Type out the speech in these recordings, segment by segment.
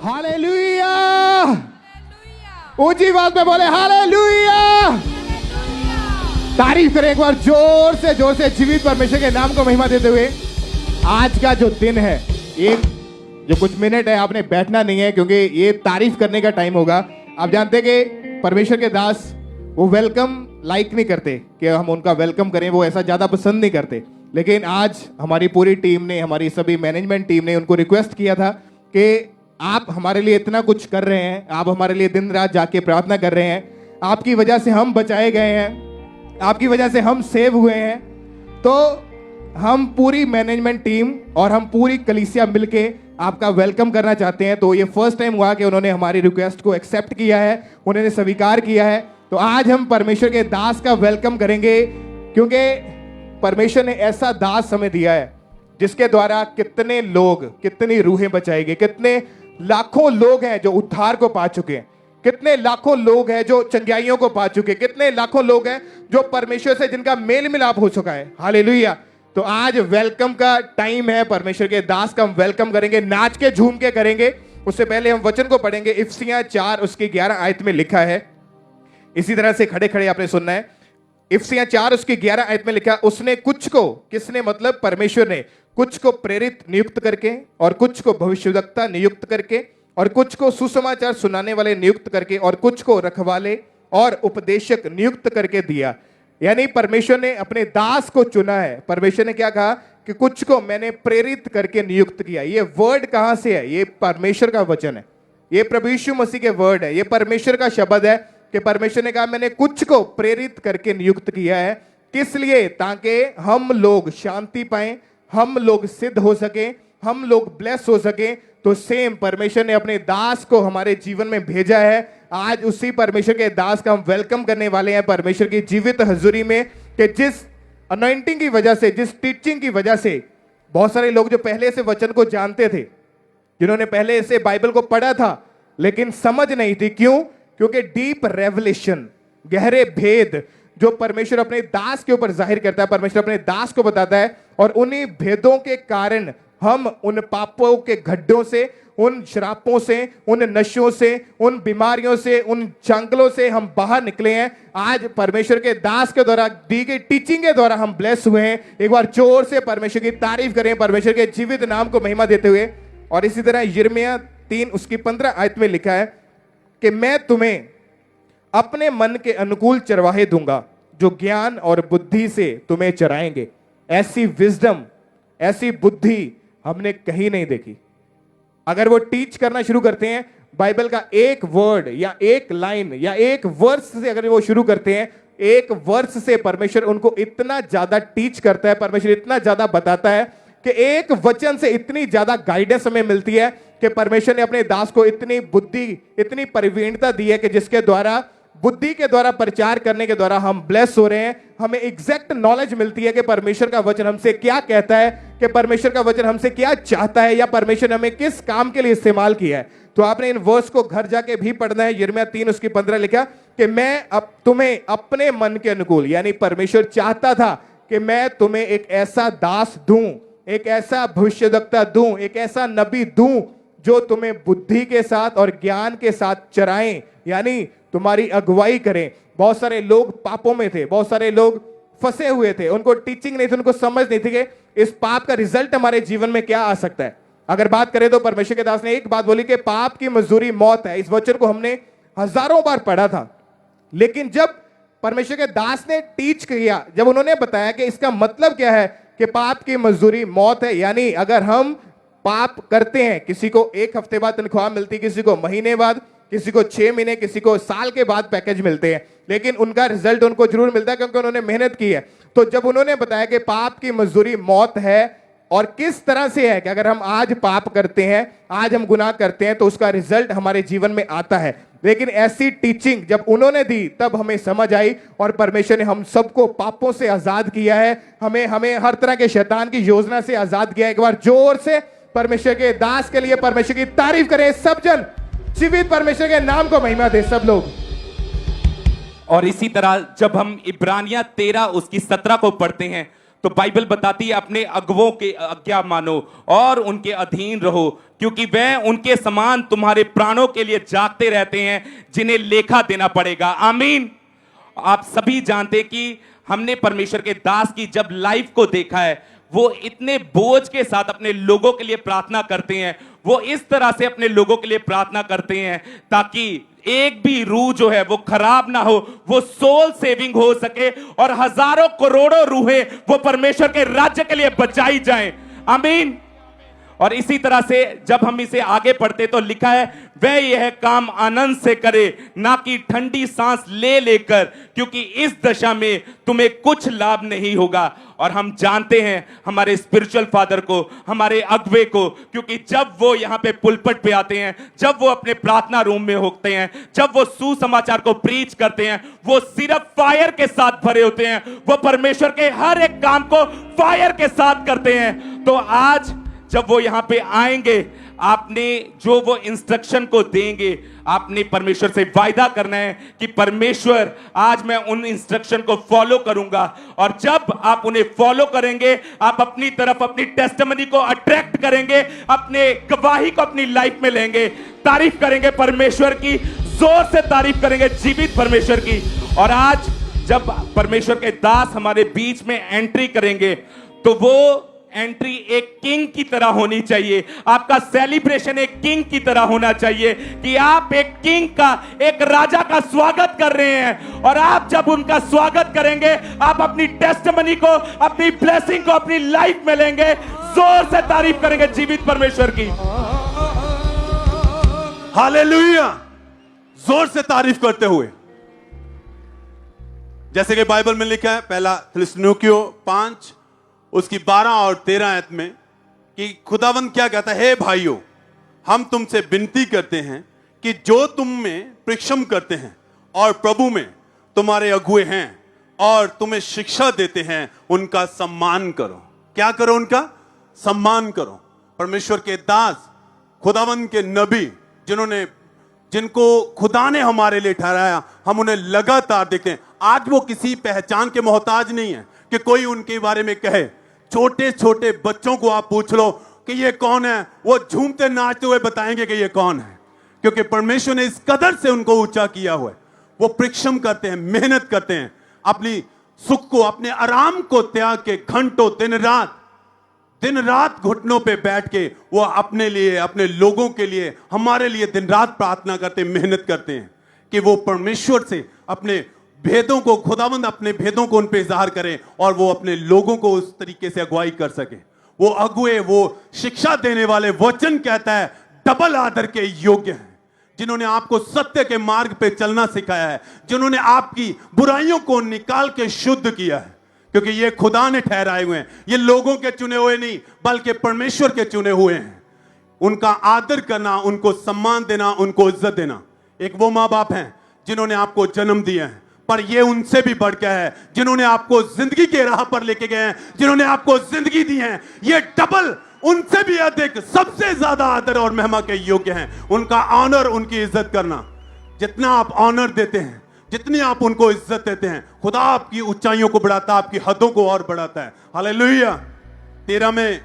Hallelujah. ऊंची आवाज में बोले हालेलुया। तारीफ करें एक बार जोर से जीवित परमेश्वर के नाम को महिमा देते हुए। आज का जो दिन है, एक जो कुछ मिनट है, आपने बैठना नहीं है क्योंकि ये तारीफ करने का टाइम होगा। आप जानते हैं कि परमेश्वर के दास वो वेलकम लाइक नहीं करते कि हम उनका वेलकम करें, वो ऐसा ज्यादा पसंद नहीं करते। लेकिन आज हमारी पूरी टीम ने, हमारी सभी मैनेजमेंट टीम ने उनको रिक्वेस्ट किया था कि आप हमारे लिए इतना कुछ कर रहे हैं, आप हमारे लिए दिन रात जाके प्रार्थना कर रहे हैं, आपकी वजह से हम बचाए गए हैं, आपकी वजह से हम सेव हुए हैं। तो हम पूरी मैनेजमेंट टीम और हम पूरी कलीसिया मिलके आपका वेलकम करना चाहते हैं। तो ये फर्स्ट टाइम हुआ कि उन्होंने हमारी रिक्वेस्ट को एक्सेप्ट किया है, उन्होंने स्वीकार किया है। तो आज हम परमेश्वर के दास का वेलकम करेंगे, क्योंकि परमेश्वर ने ऐसा दास हमें दिया है जिसके द्वारा कितने लोग, कितनी रूहें बचाएंगे, कितने लाखों लोग हैं जो उद्धार को पा चुके हैं, कितने लाखों लोग हैं जो चंगाइयों को पा चुके हैं, कितने लाखों लोग हैं जो परमेश्वर से जिनका मेल मिलाप हो चुका है। हालेलुया। तो आज वेलकम का टाइम है, परमेश्वर के दास का हम वेलकम करेंगे, नाच के झूम के करेंगे। उससे पहले हम वचन को पढ़ेंगे। इफिसियां 4 उसकी 11 आयत में लिखा है, इसी तरह से खड़े खड़े आपने सुनना है। इफिसियां 4 उसकी 11 आयत में लिखा, उसने कुछ को, किसने मतलब परमेश्वर ने, कुछ को प्रेरित नियुक्त करके, और कुछ को भविष्यवक्ता नियुक्त करके, और कुछ को सुसमाचार सुनाने वाले नियुक्त करके, और कुछ को रखवाले और उपदेशक नियुक्त करके दिया। यानी परमेश्वर ने अपने दास को चुना है। परमेश्वर ने क्या कहा कि कुछ को मैंने प्रेरित करके नियुक्त किया। ये वर्ड कहां से है? ये परमेश्वर का वचन है, ये प्रभु यीशु मसीह के वर्ड है, ये परमेश्वर का शब्द है कि परमेश्वर ने कहा मैंने कुछ को प्रेरित करके नियुक्त किया है। किस लिए? ताकि हम लोग शांति पाएं, हम लोग सिद्ध हो सके, हम लोग ब्लेस हो सके। तो सेम परमेश्वर ने अपने दास को हमारे जीवन में भेजा है। आज उसी परमेश्वर के दास का हम वेलकम करने वाले हैं परमेश्वर की जीवित हजूरी में, कि जिस अनॉइंटिंग की वजह से, जिस टीचिंग की वजह से बहुत सारे लोग जो पहले से वचन को जानते थे, जिन्होंने पहले से बाइबल को पढ़ा था लेकिन समझ नहीं थी। क्यों? क्योंकि डीप रेवलेशन, गहरे भेद जो परमेश्वर अपने दास के ऊपर जाहिर करता है, परमेश्वर अपने दास को बताता है, और उन्हीं भेदों के कारण हम उन पापों के गड्ढों से, उन श्रापों से, उन नशों से, उन बीमारियों से, उन जंगलों से हम बाहर निकले हैं। आज परमेश्वर के दास के द्वारा दी गई टीचिंग के द्वारा हम ब्लेस हुए हैं। एक बार जोर से परमेश्वर की तारीफ करें, परमेश्वर के जीवित नाम को महिमा देते हुए। और इसी तरह यिर्मयाह 3 उसकी 15 आयत में लिखा है कि मैं तुम्हें अपने मन के अनुकूल चरवाहे दूंगा जो ज्ञान और बुद्धि से तुम्हें चराएंगे। ऐसी विजडम, ऐसी बुद्धि हमने कहीं नहीं देखी। अगर वो टीच करना शुरू करते हैं, बाइबल का एक वर्ड या एक लाइन या एक वर्स से अगर वो शुरू करते हैं, एक वर्स से परमेश्वर उनको इतना ज्यादा टीच करता है, परमेश्वर इतना ज्यादा बताता है कि एक वचन से इतनी ज्यादा गाइडेंस हमें मिलती है कि परमेश्वर ने अपने दास को इतनी बुद्धि, इतनी परिवीणता दी है कि जिसके द्वारा, बुद्धि के द्वारा प्रचार करने के द्वारा हम ब्लेस हो रहे हैं। हमें एग्जैक्ट नॉलेज मिलती है कि परमेश्वर का वचन हमसे क्या कहता है, कि परमेश्वर का वचन हमसे क्या चाहता है, या परमेश्वर ने हमें किस काम के लिए इस्तेमाल किया है। तो आपने इन वर्स को घर जाके भी पढ़ना है। यिर्मयाह 3 उसकी 15 लिखा कि मैं अब तुम्हें अपने मन के अनुकूल, यानी परमेश्वर चाहता था कि मैं तुम्हें एक ऐसा दास दूं, एक ऐसा भविष्यवक्ता दूं, एक ऐसा नबी दूं जो तुम्हें बुद्धि के साथ और ज्ञान के साथ चराएं, यानी तुम्हारी अगुवाई करें। बहुत सारे लोग पापों में थे, बहुत सारे लोग फंसे हुए थे, उनको टीचिंग नहीं थी, उनको समझ नहीं थी कि इस पाप का रिजल्ट हमारे जीवन में क्या आ सकता है। अगर बात करें तो परमेश्वर के दास ने एक बात बोली कि पाप की मजदूरी मौत है। इस वचन को हमने हजारों बार पढ़ा था, लेकिन जब परमेश्वर के दास ने टीच किया, जब उन्होंने बताया कि इसका मतलब क्या है कि पाप की मजदूरी मौत है, यानी अगर हम पाप करते हैं, किसी को 1 हफ्ते बाद तनख्वाह मिलती, किसी को महीने बाद, किसी को 6 महीने, किसी को साल के बाद पैकेज मिलते हैं, लेकिन उनका रिजल्ट उनको जरूर मिलता है क्योंकि उन्होंने मेहनत की है। तो जब उन्होंने बताया कि पाप की मजदूरी मौत है, और किस तरह से है कि अगर हम आज पाप करते हैं, आज हम गुनाह करते हैं, तो उसका रिजल्ट हमारे जीवन में आता है। लेकिन ऐसी टीचिंग जब उन्होंने दी तब हमें समझ आई, और परमेश्वर ने हम सबको पापों से आजाद किया है, हमें हर तरह के शैतान की योजना से आजाद किया है। एक बार जोर से परमेश्वर के दास के लिए परमेश्वर की तारीफ करें सब जन, जीवित परमेश्वर के नाम को महिमा दे सब लोग। और इसी तरह जब हम इब्रानियां 13 उसकी 17 को पढ़ते हैं तो बाइबल बताती है अपने अगुवों के आज्ञा मानो और उनके अधीन रहो, क्योंकि वह उनके समान तुम्हारे प्राणों के लिए जागते रहते हैं जिन्हें लेखा देना पड़ेगा। आमीन। आप सभी जानते हैं कि हमने परमेश्वर के दास की जब लाइफ को देखा है, वो इतने बोझ के साथ अपने लोगों के लिए प्रार्थना करते हैं। वो इस तरह से अपने लोगों के लिए प्रार्थना करते हैं ताकि एक भी रूह जो है वो खराब ना हो, वो सोल सेविंग हो सके और हजारों करोड़ों रूहें वो परमेश्वर के राज्य के लिए बचाई जाएं। आमीन। और इसी तरह से जब हम इसे आगे पढ़ते तो लिखा है, वह यह काम आनंद से करे, ना कि ठंडी सांस ले लेकर, क्योंकि इस दशा में तुम्हें कुछ लाभ नहीं होगा। और हम जानते हैं हमारे स्पिरिचुअल फादर को, हमारे अगुवे को, क्योंकि जब वो यहाँ पे पुलपट पे आते हैं, जब वो अपने प्रार्थना रूम में होते हैं, जब वो सुसमाचार को प्रीच करते हैं, वो सिर्फ फायर के साथ भरे होते हैं। वो परमेश्वर के हर एक काम को फायर के साथ करते हैं। तो आज जब वो यहां पे आएंगे, आपने जो वो इंस्ट्रक्शन को देंगे, आपने परमेश्वर से वायदा करना है कि परमेश्वर आज मैं उन इंस्ट्रक्शन को फॉलो करूंगा। और जब आप उन्हें फॉलो करेंगे, आप अपनी तरफ अपनी टेस्टिमनी को अट्रैक्ट करेंगे, अपने गवाही को अपनी लाइफ में लेंगे, तारीफ करेंगे परमेश्वर की, जोर से तारीफ करेंगे जीवित परमेश्वर की। और आज जब परमेश्वर के दास हमारे बीच में एंट्री करेंगे, तो वो एंट्री एक किंग की तरह होनी चाहिए। आपका सेलिब्रेशन एक किंग की तरह होना चाहिए कि आप एक किंग का, एक राजा का स्वागत कर रहे हैं। और आप जब उनका स्वागत करेंगे, आप अपनी टेस्टिमनी को, अपनी ब्लेसिंग को अपनी लाइफ में लेंगे। जोर से तारीफ करेंगे जीवित परमेश्वर की। हालेलुया। जोर से तारीफ करते हुए, जैसे कि बाइबल में लिखा है, पहला थिस्सलुनीकियों 5 उसकी 12 और 13 आयत में, कि खुदावंद क्या कहता है, हे भाइयों, हम तुमसे विनती करते हैं कि जो तुम में परिश्रम करते हैं और प्रभु में तुम्हारे अगुए हैं और तुम्हें शिक्षा देते हैं, उनका सम्मान करो। क्या करो? उनका सम्मान करो। परमेश्वर के दास, खुदावंद के नबी, जिनको खुदा ने हमारे लिए ठहराया, हम उन्हें लगातार देखते हैं। आज वो किसी पहचान के मोहताज नहीं है कि कोई उनके बारे में कहे। छोटे छोटे बच्चों को आप पूछ लो कि ये कौन है, वो झूमते नाचते हुए बताएंगे कि ये कौन है, क्योंकि परमेश्वर ने इस कदर से उनको ऊंचा किया हुआ है। वो परिश्रम करते हैं, मेहनत करते हैं, अपनी सुख को, अपने आराम को त्याग के घंटों दिन रात घुटनों पे बैठ के वो अपने लिए, अपने लोगों के लिए, हमारे लिए दिन रात प्रार्थना करते हैं, मेहनत करते हैं कि वो परमेश्वर से अपने भेदों को, खुदावंद अपने भेदों को उन पे इज़हार करें और वो अपने लोगों को उस तरीके से अगुवाई कर सके। वो अगुए, वो शिक्षा देने वाले, वचन कहता है डबल आदर के योग्य हैं, जिन्होंने आपको सत्य के मार्ग पे चलना सिखाया है, जिन्होंने आपकी बुराइयों को निकाल के शुद्ध किया है, क्योंकि ये खुदा ने ठहराए हुए हैं। ये लोगों के चुने हुए नहीं, बल्कि परमेश्वर के चुने हुए हैं। उनका आदर करना, उनको सम्मान देना, उनको इज्जत देना। एक वो माँ बाप हैं जिन्होंने आपको जन्म दिया है, पर ये उनसे भी बढ़ के है जिन्होंने आपको जिंदगी के राह पर लेके गए हैं, जिन्होंने आपको जिंदगी दी है। ये डबल, उनसे भी अधिक, सबसे ज्यादा आदर और महिमा के योग्य हैं। उनका ऑनर, उनकी इज्जत करना, जितना आप ऑनर देते हैं, जितनी आप उनको इज्जत देते हैं, खुदा आपकी ऊंचाइयों को बढ़ाता है, आपकी हदों को और बढ़ाता है। हालेलुया। 13 में,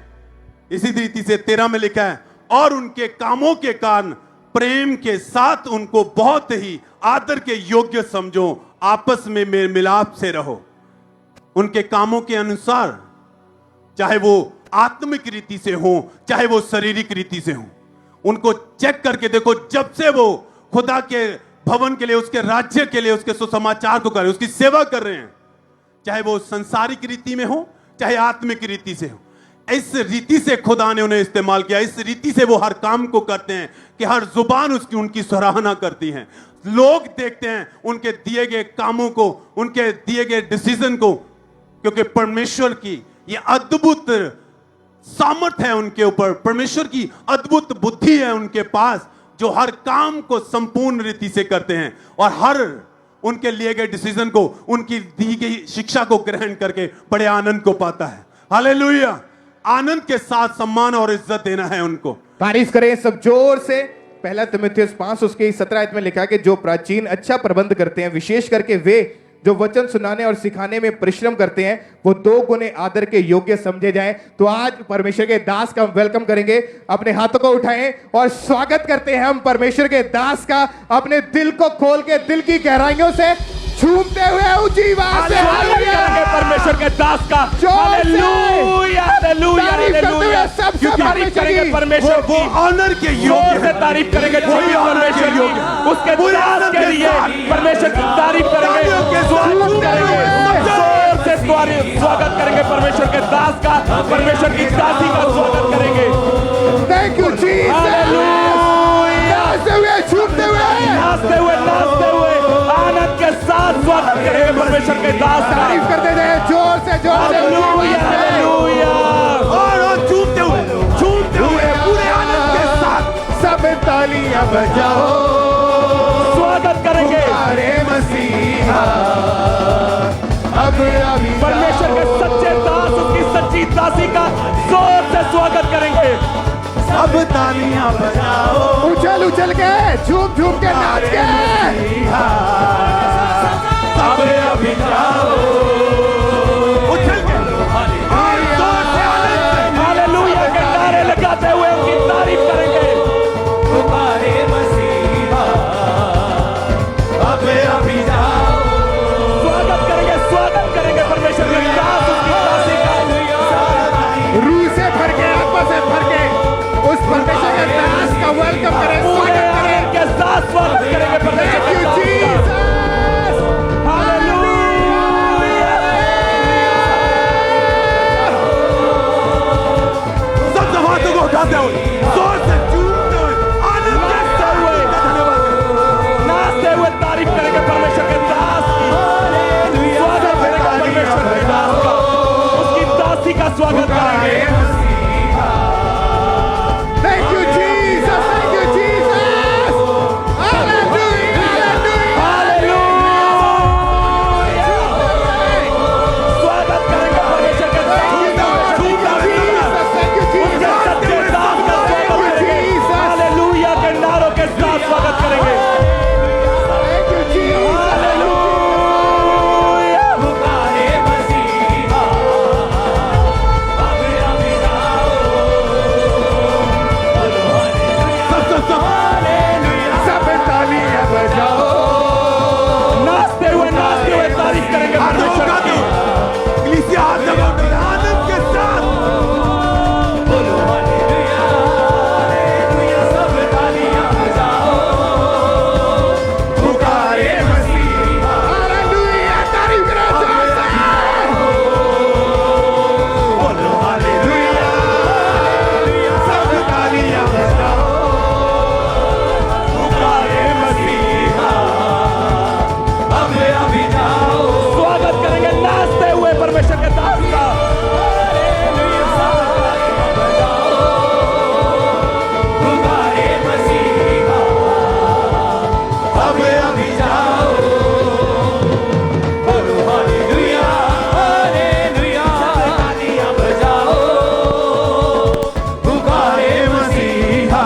इसी रीति से 13 में लिखा है, और उनके कामों के कारण प्रेम के साथ उनको बहुत ही आदर के योग्य समझो, आपस में मेल मिलाप से रहो। उनके कामों के अनुसार, चाहे वो आत्मिक रीति से हो, चाहे वो शारीरिक रीति से हो, उनको चेक करके देखो। जब से वो खुदा के भवन के लिए, उसके राज्य के लिए, उसके सुसमाचार को कर रहे हैं, उसकी सेवा कर रहे हैं, चाहे वो संसारिक रीति में हो, चाहे आत्मिक रीति से हो, इस रीति से खुदा ने उन्हें इस्तेमाल किया। इस रीति से वो हर काम को करते हैं कि हर जुबान उनकी सराहना करती है। लोग देखते हैं उनके दिए गए कामों को, उनके दिए गए डिसीजन को, क्योंकि परमेश्वर की ये अद्भुत सामर्थ है उनके ऊपर, परमेश्वर की अद्भुत बुद्धि है उनके पास, जो हर काम को संपूर्ण रीति से करते हैं और हर उनके लिए गए डिसीजन को, उनकी दी गई शिक्षा को ग्रहण करके बड़े आनंद को पाता है। हालेलुया। आनंद के साथ सम्मान और इज्जत देना है उनको। तारीफ करें सब जोर से। पहला तीमुथियुस 5 उसके 17 आयत में लिखा कि जो प्राचीन अच्छा प्रबंध करते हैं, विशेष करके वे जो वचन सुनाने और सिखाने में परिश्रम करते हैं वो 2 गुने आदर के योग्य समझे जाएं। तो आज परमेश्वर के दास का वेलकम करेंगे। अपने हाथों को उठाएं और स्वागत करते हैं हम परमेश्वर के दास का। अपने दिल को खोल के दिल की गहराइयों से झूमते हुए ऊंची आवाज से हालेलुया परमेश्वर के दास का हालेलुया हालेलुया हालेलुया सब तारीफ करेंगे परमेश्वर वो ऑनर के जोर योग्य से है। तारीफ करेंगे वही ऑनर के परमेश्वर की योग्य है। उसके पूरे दास आनंद के के लिए साथ। परमेश्वर की तारीफ करेंगे तालियों के साथ स्वागत करेंगे सबसे जोर से स्वागत करेंगे परमेश्वर के दास का परमेश्वर की दासी का स्वागत करेंगे थैंक यू जीसस हालेलुया झूमते हुए नाचते हुए आनंद के साथ स्वागत करेंगे परमेश्वर के दास का तारीफ करते जाए जोर से हालेलुया हालेलुया और झूमते हुए पूरे आनंद के साथ सब तालियां बजाओ स्वागत करेंगे अरे मसीहा अब अभी परमेश्वर के सच्चे दास उसकी सच्ची दासी का जोर से स्वागत करेंगे सब तालियां बजाओ उछल उछल के झूम झूम के नाच के अब अभी जाओ उछल के और जोर से आनंद से हालेलुया के नारे लगाते हुए उनकी तारीफ करेंगे तुम्हारे मसीहा अब अभी जाओ स्वागत करेंगे परमेश्वर के दास उसकी दासी का रूह से भर के आत्मा से भर के उस परमेश्वर के दास का वेलकम करें पूरे स्वागत करें आनंद के साथ स्वागत करेंगे परमेश्वर थैंक के यू दास का जीसस हालेलुया सब हाथों को उठाते हुए जोर से झूमते हुए आनंद के साथ धन्यवाद नाचते हुए तारीफ करेंगे परमेश्वर के दास की स्वागत करेंगे परमेश्वर के दास का उसकी दासी का स्वागत करेंगे thank you Jesus hallelujah hallelujah स्वागत करेंगे परमेश्वर के दास उसके सच्चे दास का स्वागत करेंगे हालेलुया के नारों के साथ स्वागत करेंगे सब तालियां बजाओ नाचते हुए तारीफ करेंगे परमेश्वर की आनंद के साथ हालेलुया तारीफ करें जोर से सब तालियां बजाओ स्वागत करेंगे नाचते हुए परमेश्वर के दास का अब अभी जाओ बोलो हालेलुया हालेलुया तालियां बजाओ पुकारे मसीहा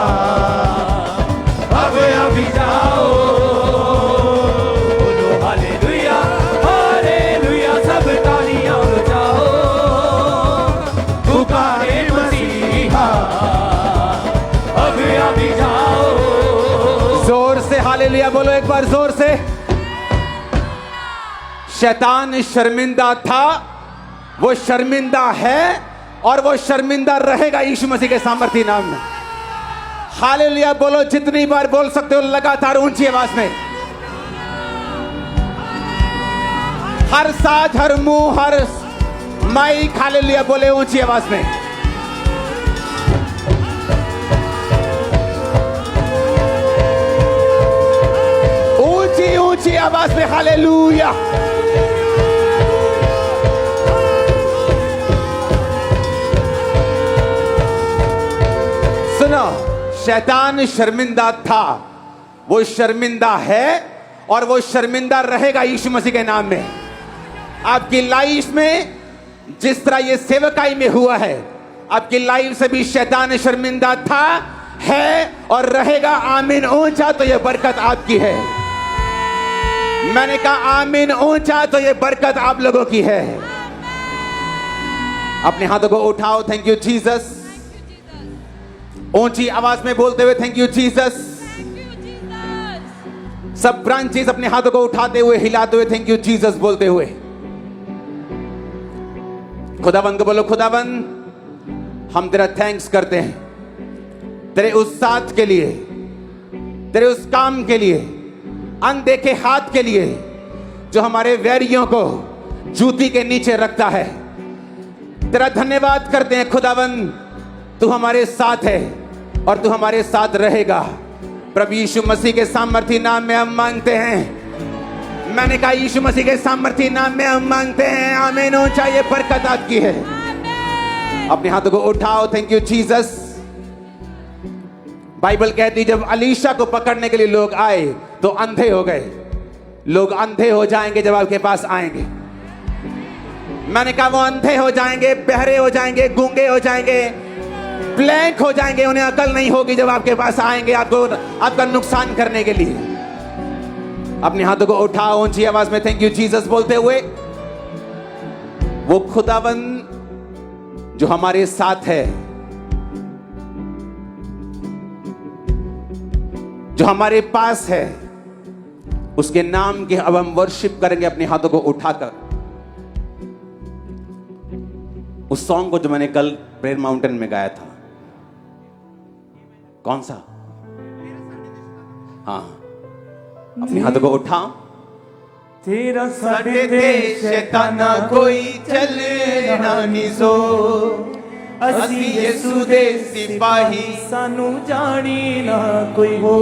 अब अभी जाओ बोलो हालेलुया हालेलुया सब तालियां बजाओ पुकारे मसीहा अब अभी जाओ जोर से हालेलुया बोलो एक बार जोर से। शैतान शर्मिंदा था, वो शर्मिंदा है और वो शर्मिंदा रहेगा यीशु मसीह के सामर्थी नाम में। हालेलुया बोलो जितनी बार बोल सकते हो लगातार ऊंची आवाज में। हर साज हर मुंह हर माइक हालेलुया बोले ऊंची आवाज में। ऊंची ऊंची आवाज में हालेलुया। सुनो, शैतान शर्मिंदा था, वो शर्मिंदा है और वो शर्मिंदा रहेगा यीशु मसीह के नाम में। आपकी लाइफ में जिस तरह ये सेवकाई में हुआ है, आपकी लाइफ से भी शैतान शर्मिंदा था, है और रहेगा। आमीन। ऊंचा तो ये बरकत आपकी है। मैंने कहा आमीन ऊंचा, तो ये बरकत आप लोगों की है। अपने हाथों को उठाओ, थैंक यू जीसस। ऊंची आवाज में बोलते हुए थैंक यू जीसस। सब ब्रांचेस अपने हाथों को उठाते हुए, हिलाते हुए थैंक यू जीसस बोलते हुए। खुदावंद को बोलो, खुदावंद हम तेरा थैंक्स करते हैं तेरे उस साथ के लिए, तेरे उस काम के लिए, अनदेखे हाथ के लिए जो हमारे वैरियों को जूती के नीचे रखता है। तेरा धन्यवाद करते हैं खुदावंद, तू हमारे साथ है और तू हमारे साथ रहेगा। प्रभु यीशु मसीह के सामर्थी नाम में हम मांगते हैं। मैंने कहा यीशु मसीह के सामर्थी नाम में हम मांगते हैं, आमीन। ऊंचा ये बरकत आपकी है। अपने हाथों को उठाओ, थैंक यू जीसस। बाइबल कहती जब अलीशा को पकड़ने के लिए लोग आए तो अंधे हो गए। लोग अंधे हो जाएंगे जब आपके पास आएंगे। मैंने कहा वो अंधे हो जाएंगे, बहरे हो जाएंगे, गूंगे हो जाएंगे, ब्लैंक हो जाएंगे, उन्हें अकल नहीं होगी जब आपके पास आएंगे आपको आपका नुकसान करने के लिए। अपने हाथों को उठाओ ऊंची आवाज में थैंक यू जीसस बोलते हुए। वो खुदावंद जो हमारे साथ है, जो हमारे पास है, उसके नाम के अब हम वर्शिप करेंगे अपने हाथों को उठाकर। उस सॉन्ग को जो मैंने कल प्रेयर माउंटेन में गाया था, कौन सा? हाँ, अपने हाथों को उठाओ। तेरा साडे देश शैताना कोई चलना नहीं सो, असी यीशु दे सिपाही सानू जानी ना कोई हो।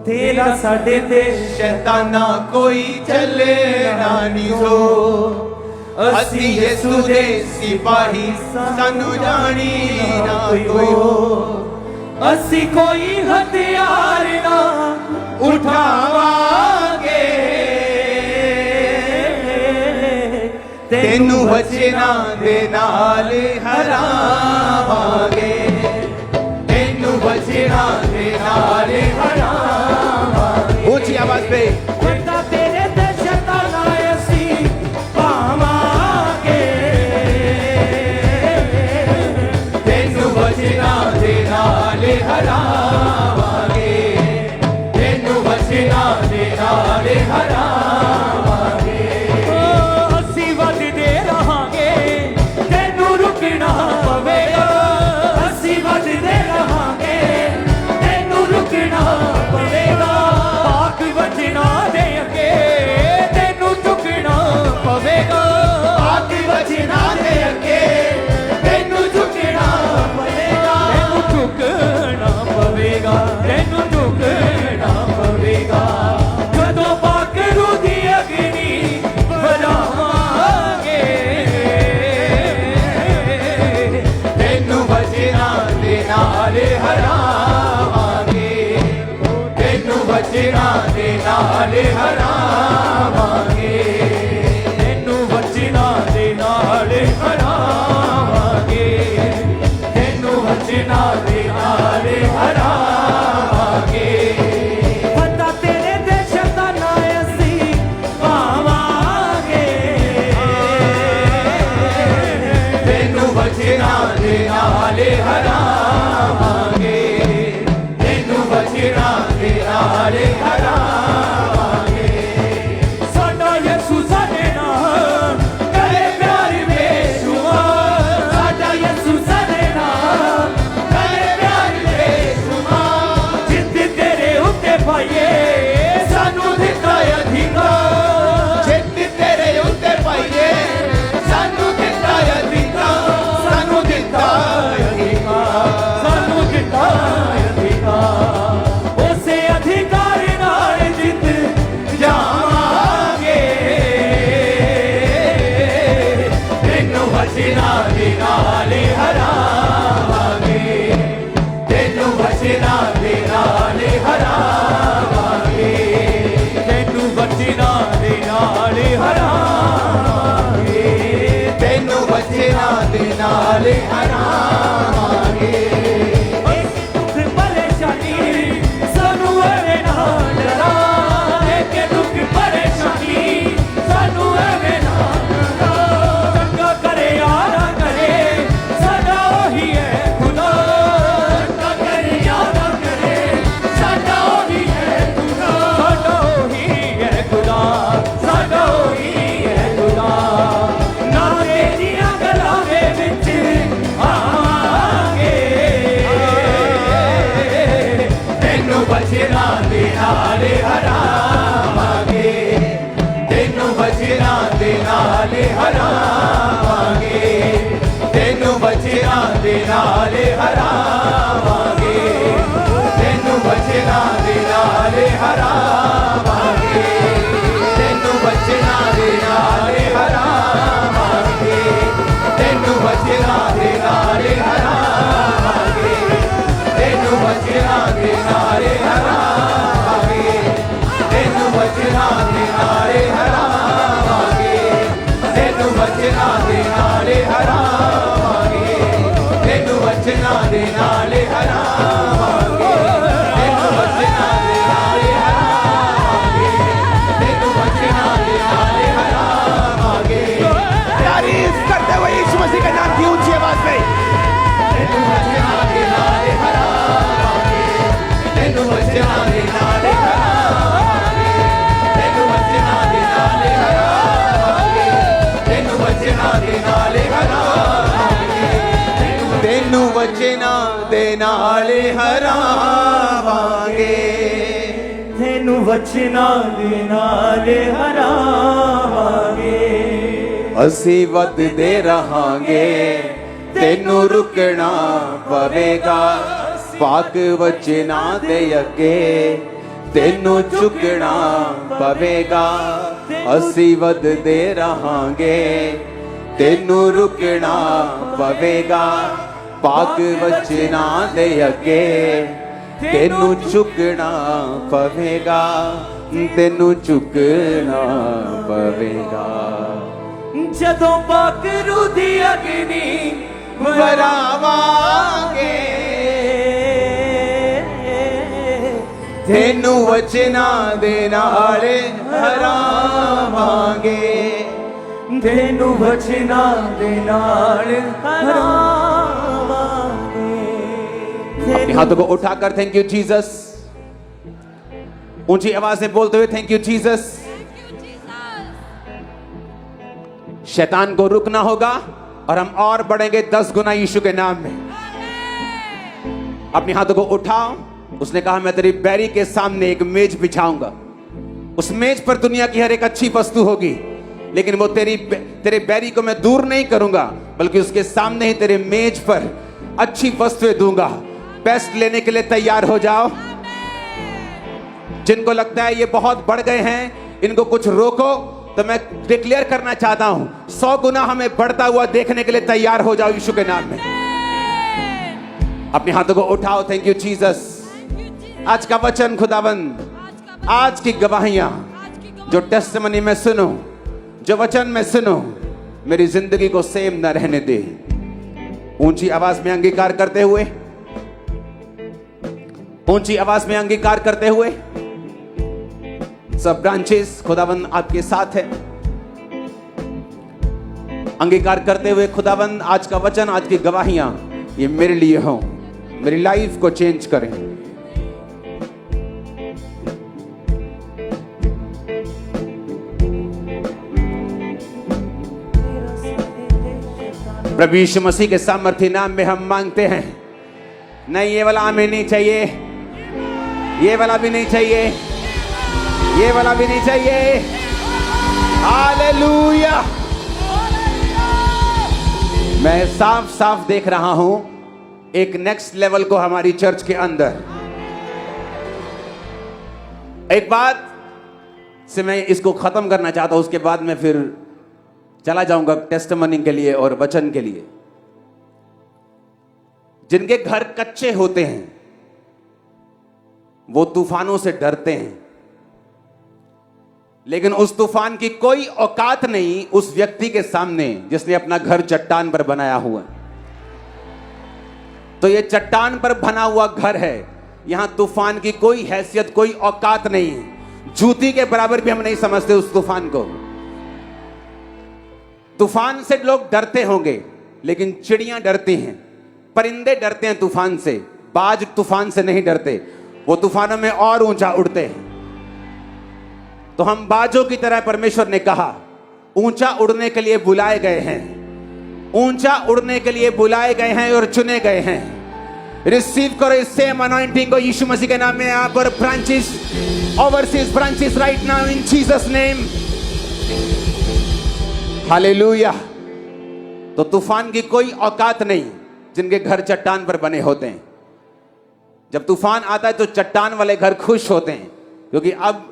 तेरा साडे देश शैताना कोई चलना नहीं सो, असी यीशु दे सिपाही सानू जानी ना कोई हो। असी कोई हथियार ना उठावांगे, तेनू वचना दे नाल हरावांगे, तेनू वचना दे नाल हरावांगे। ऊंची आवाज पे बता तेरे ते शैताना असी पावांगे, तेनू वचना दे नाल हरावांगे, तेनू वचना दे नाल हरावांगे। असी वधदे रहांगे, तेनू रुकना पवेगा। असी वधदे रहांगे, तेनू रुकना पवेगा। पाक वचना दे अगे तेनू झुकना पवेगा। पाक वचना दे अगे तेनू झुकना पवेगा। तेनू झुकना पवेगा, तेनू झुकना पवेगा। जदों पाक रूह दी अग्नि बुझावांगे, तेनू वचना दे नाल हरावांगे, तेनू वचना दे नाल हरावांगे, तेनू वचना दे नाल हरावांगे, तेनू वचना दे नाल हरावांगे। पता तेरे ते शैताना असी पावांगे, तेनू वचना दे नाल हरावांगे, तेनू वचना दे नाल हरावांगे। साडा यीशु साडे नाल करे प्यार बेशुमार, साडा यीशु साडे नाल करे प्यार बेशुमार। जिंद तेरे उत्ते पाइए सानू दिता अधिकार, जिंद तेरे उत्ते पाइए सानू दिता अधिकार, सानू दिता अधिकार, सानू दिता अधिकार। उसे अधिकार नाल जित जावांगे, तेनू वचना दे नाल हरावांगे, तेनू वचना दे नाल हरावांगे, तेनू वचना दे नाल हरावांगे, तेनू वचना दे नाल हरावांगे। दुख परेशानी सानू अरे ना डरा, एक दुख हरावांगे तेनू वचना दे नाल हरावांगे तेनू वचना दे नाल हरावांगे तेनू वचना दे नाल हरावांगे तेनू वचना दे नाल हरावांगे तेनू वचना दे नाल हरावांगे तेनू वचना दे नाल हरावांगे तेनू वचना दे नाल हरावांगे तेनू वचना दे नाल हरावांगे तेनू वचना दे नाल हरावांगे तेनू वचना दे नाल हरावांगे तारीफ करते हुए यीशु मसीह के नाम की ऊंची आवाज में तेनू वचना दे नाल हरावांगे तेनू वचना दे नाल हरावांगे तेनू वचना दे नाल हरावांगे तेनू वचना दे नाल हरावांगे तेनू वचना दे नाल हरावांगे तेनू वचना दे नाल हरावांगे ਅਸੀਂ ਵੱਧਦੇ ਰਹਾਂਗੇ ਤੈਨੂੰ ਰੁਕਣਾ ਪਵੇਗਾ ਪਾਕ ਵਚਨਾਂ ਦੇ ਅੱਗੇ ਤੈਨੂੰ ਝੁਕਣਾ ਪਵੇਗਾ ਅਸੀਂ ਵੱਧਦੇ ਰਹਾਂਗੇ ਤੈਨੂੰ ਰੁਕਣਾ ਪਵੇਗਾ ਪਾਕ ਵਚਨਾਂ ਦੇ ਅੱਗੇ ਤੈਨੂੰ ਝੁਕਣਾ ਪਵੇਗਾ ਤੈਨੂੰ ਝੁਕਣਾ ਪਵੇਗਾ ਜਦੋਂ ਪਾਕਰੂ ਦੀ ਅਗਨੀ ਵਰਾਵਾਂਗੇ ਤੈਨੂੰ ਵਚਨਾਂ ਦੇ ਨਾਲ ਹਰਾਵਾਂਗੇ तेनू वचना दे नाल हरावांगे अपने हाथों को उठाकर थैंक यू जीसस ऊंची आवाज से बोलते हुए थैंक यू जीसस शैतान को रुकना होगा और हम और बढ़ेंगे 10 गुना यीशु के नाम में अपने हाथों को उठाओ उसने कहा मैं तेरी बैरी के सामने एक मेज बिछाऊंगा उस मेज पर दुनिया की हर एक अच्छी वस्तु होगी लेकिन वो तेरे बैरी को मैं दूर नहीं करूंगा बल्कि उसके सामने ही तेरे मेज पर अच्छी वस्तुएं दूंगा बेस्ट लेने के लिए तैयार हो जाओ जिनको लगता है ये बहुत बढ़ गए हैं इनको कुछ रोको तो मैं डिक्लेयर करना चाहता हूं 100 गुना हमें बढ़ता हुआ देखने के लिए तैयार हो जाओ यीशु के नाम में अपने हाथों को उठाओ थैंक यू जीसस आज का वचन खुदाबंद आज की गवाहियां जो टेस्टिमनी में सुनो जो वचन में सुनो मेरी जिंदगी को सेम न रहने दे ऊंची आवाज में अंगीकार करते हुए ऊंची आवाज में अंगीकार करते हुए सब ब्रांचेस खुदाबंद आपके साथ है अंगीकार करते हुए खुदाबंद आज का वचन आज की गवाहियां ये मेरे लिए हो मेरी लाइफ को चेंज करें प्रभु यीशु मसीह के सामर्थ्य नाम में हम मांगते हैं नहीं ये वाला हमें नहीं चाहिए ये वाला भी नहीं चाहिए ये वाला भी नहीं चाहिए हालेलुया मैं साफ साफ देख रहा हूं एक नेक्स्ट लेवल को हमारी चर्च के अंदर एक बात से मैं इसको खत्म करना चाहता हूं उसके बाद मैं फिर चला जाऊंगा टेस्टिमनी के लिए और वचन के लिए जिनके घर कच्चे होते हैं वो तूफानों से डरते हैं लेकिन उस तूफान की कोई औकात नहीं उस व्यक्ति के सामने जिसने अपना घर चट्टान पर बनाया हुआ तो ये चट्टान पर बना हुआ घर है यहां तूफान की कोई हैसियत कोई औकात नहीं है जूती के बराबर भी हम नहीं समझते उस तूफान को तूफान से लोग डरते होंगे लेकिन चिड़ियां डरती हैं परिंदे डरते हैं तूफान से बाज तूफान से नहीं डरते वो तूफानों में और ऊंचा उड़ते हैं तो हम बाजों की तरह परमेश्वर ने कहा ऊंचा उड़ने के लिए बुलाए गए हैं ऊंचा उड़ने के लिए बुलाए गए हैं और चुने गए हैं रिसीव करो इस सेम अनॉइंटिंग को यीशु मसीह के नाम में यहां पर branches overseas branches right now in Jesus name hallelujah. तो तूफान की कोई औकात नहीं जिनके घर चट्टान पर बने होते हैं। जब तूफान आता है तो चट्टान वाले घर खुश होते हैं, क्योंकि अब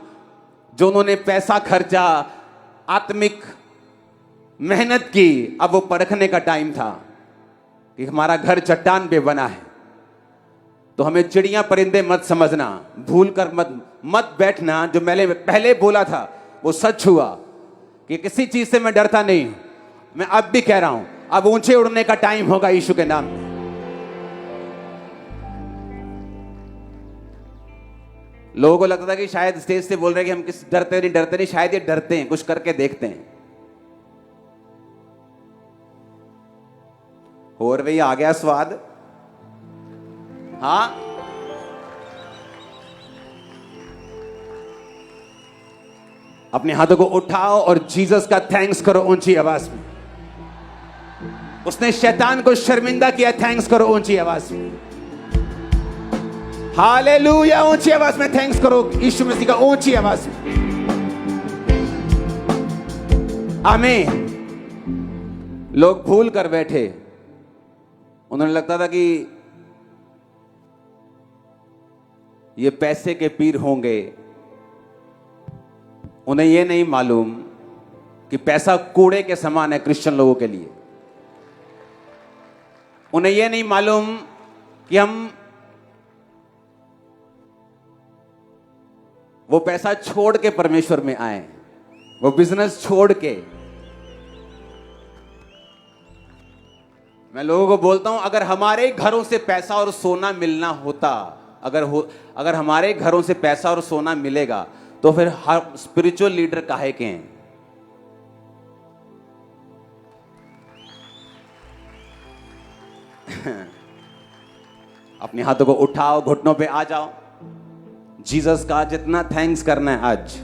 जो उन्होंने पैसा खर्चा, आत्मिक मेहनत की, अब वो परखने का टाइम था कि हमारा घर चट्टान पे बना है। तो हमें चिड़ियां परिंदे मत समझना, भूल कर मत बैठना। जो मैंने पहले बोला था वो सच हुआ कि किसी चीज से मैं डरता नहीं। मैं अब भी कह रहा हूं, अब ऊंचे उड़ने का टाइम होगा यीशु के नाम में। लोगों को लगता था कि शायद स्टेज से बोल रहे हैं कि हम किस डरते नहीं, शायद ये डरते हैं, कुछ करके देखते हैं। और भैया आ गया स्वाद। हाँ, अपने हाथों को उठाओ और जीसस का थैंक्स करो ऊंची आवाज में। उसने शैतान को शर्मिंदा किया, थैंक्स करो ऊंची आवाज में। हालेलुया, ऊंची आवाज में थैंक्स करो यीशु मसीह का, ऊंची आवाज में। आमीन। लोग भूल कर बैठे, उन्होंने लगता था कि ये पैसे के पीर होंगे। उन्हें यह नहीं मालूम कि पैसा कूड़े के समान है क्रिश्चियन लोगों के लिए। उन्हें यह नहीं मालूम कि हम वो पैसा छोड़ के परमेश्वर में आए, वो बिजनेस छोड़ के। मैं लोगों को बोलता हूं, अगर हमारे घरों से पैसा और सोना मिलना होता, अगर हमारे घरों से पैसा और सोना मिलेगा तो फिर हर स्पिरिचुअल लीडर काहे के हैं? अपने हाथों को उठाओ, घुटनों पे आ जाओ। जीसस का जितना थैंक्स करना है आज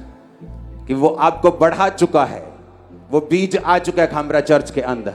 कि वो आपको बढ़ा चुका है, वो बीज आ चुका है खामरा चर्च के अंदर।